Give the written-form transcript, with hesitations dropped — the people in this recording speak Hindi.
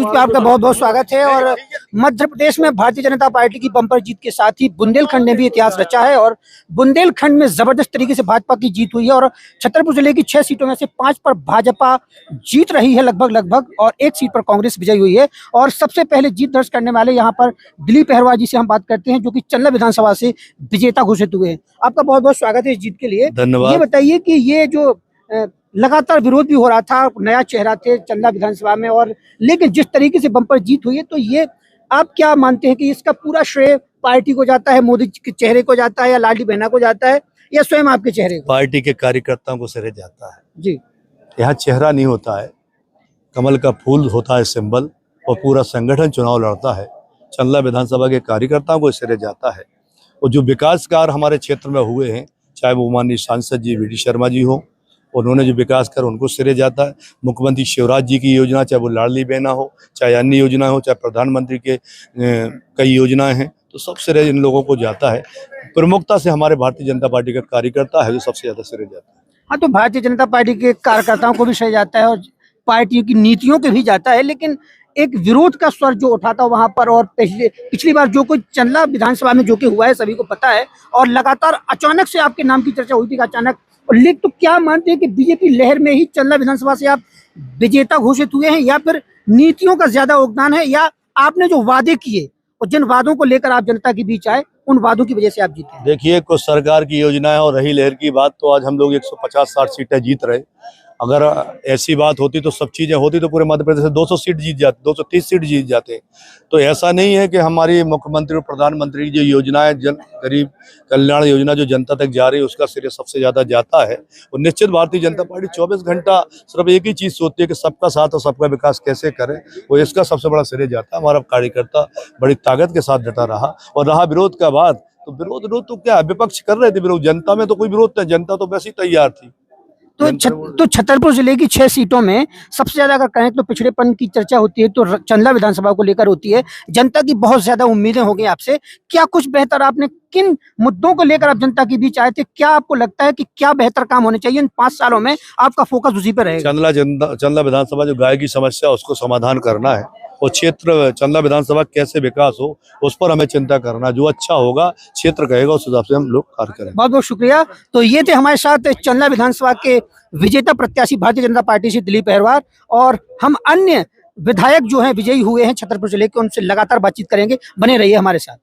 न्यूज पे आपका बहुत बहुत स्वागत है। और मध्य प्रदेश में भारतीय जनता पार्टी की बम्पर जीत के साथ ही बुंदेलखंड ने भी इतिहास रचा है और बुंदेलखंड में जबरदस्त तरीके से भाजपा की जीत हुई है और छतरपुर जिले की 6 सीटों में से 5 पर भाजपा जीत रही है लगभग और 1 सीट पर कांग्रेस विजयी हुई है। और सबसे पहले जीत दर्ज करने वाले यहाँ पर दिलीप अहरवाल जी से हम बात करते हैं, जो कि चंदला विधानसभा से विजेता घोषित हुए हैं। आपका बहुत बहुत स्वागत है इस जीत के लिए। धन्यवाद। ये बताइए कि ये जो लगातार विरोध भी हो रहा था, नया चेहरा थे चंदला विधानसभा में, और लेकिन जिस तरीके से बम्पर जीत हुई है, तो ये आप क्या मानते हैं कि इसका पूरा श्रेय पार्टी को जाता है, मोदी के चेहरे को जाता है, या लाडली बहना को जाता है, या स्वयं आपके चेहरे को? पार्टी के कार्यकर्ताओं को श्रेय जाता है जी। यहाँ चेहरा नहीं होता है, कमल का फूल होता है सिंबल, और पूरा संगठन चुनाव लड़ता है। चंदला विधानसभा के कार्यकर्ताओं को श्रेय जाता है। और जो विकास कार्य हमारे क्षेत्र में हुए हैं, चाहे वो माननीय सांसद जी वी डी शर्मा जी हो, उन्होंने जो विकास कर उनको श्रेय जाता है। मुख्यमंत्री शिवराज जी की योजना, चाहे वो लाडली बहना हो, चाहे अन्य योजना हो, चाहे प्रधानमंत्री के कई योजनाएं हैं, तो सब श्रेय इन लोगों को जाता है। प्रमुखता से हमारे भारतीय जनता पार्टी का कार्यकर्ता है जो सबसे ज्यादा श्रेय जाता है। हाँ, तो भारतीय जनता पार्टी के कार्यकर्ताओं को भी श्रेय जाता है और पार्टी की नीतियों के भी जाता है, लेकिन एक विरोध का स्वर जो उठा था वहां पर, और पिछली बार जो कुछ चंदला विधानसभा में जो कि हुआ है सभी को पता है, और लगातार अचानक से आपके नाम की चर्चा हुई थी अचानक। और लेकिन तो क्या मानते हैं कि बीजेपी लहर में ही चंदला विधानसभा से आप विजेता घोषित हुए हैं, या फिर नीतियों का ज्यादा योगदान है, या आपने जो वादे किए और जिन वादों को लेकर आप जनता के बीच आए, उन वादों की वजह से आप जीते? देखिए, कुछ सरकार की योजनाएं और रही लहर की बात, तो आज हम लोग 150-60 सीटें जीत रहे। अगर ऐसी बात होती तो सब चीजें होती तो पूरे मध्य प्रदेश से 200 सीट जीत जाते, 230 सीट जीत जाते। तो ऐसा नहीं है कि हमारी मुख्यमंत्री और प्रधानमंत्री की जो योजनाएं, गरीब कल्याण योजना जो जनता तक जा रही है, उसका श्रेय सबसे ज्यादा जाता है। और निश्चित भारतीय जनता पार्टी 24 घंटा सिर्फ एक ही चीज सोचती है कि सबका साथ और सबका विकास कैसे करे, वो इसका सबसे बड़ा श्रेय जाता है। हमारा कार्यकर्ता बड़ी ताकत के साथ डटा रहा। और रहा विरोध का बात, तो विरोध तो क्या, विपक्ष कर रहे थे विरोध, जनता में तो कोई विरोध नहीं, जनता तो वैसे ही तैयार थी। तो छतरपुर जिले की 6 सीटों में सबसे ज्यादा अगर कहें तो पिछड़ेपन की चर्चा होती है, तो चंदला विधानसभा को लेकर होती है। जनता की बहुत ज्यादा उम्मीदें हो गई आपसे। क्या कुछ बेहतर आपने, किन मुद्दों को लेकर आप जनता के बीच आए थे? क्या आपको लगता है कि क्या बेहतर काम होने चाहिए इन 5 सालों में? आपका फोकस उसी पर रहेगा? चंदला विधानसभा जो गाय की समस्या, उसको समाधान करना है। और क्षेत्र चंदला विधानसभा कैसे विकास हो, उस पर हमें चिंता करना। जो अच्छा होगा क्षेत्र कहेगा, उस हिसाब से हम लोग कार्य करेंगे। बहुत बहुत शुक्रिया। तो ये थे हमारे साथ चंदला विधानसभा के विजेता प्रत्याशी भारतीय जनता पार्टी से दिलीप अहरवाल, और हम अन्य विधायक जो हैं विजयी हुए हैं छतरपुर जिले के, उनसे लगातार बातचीत करेंगे। बने रहिए हमारे साथ।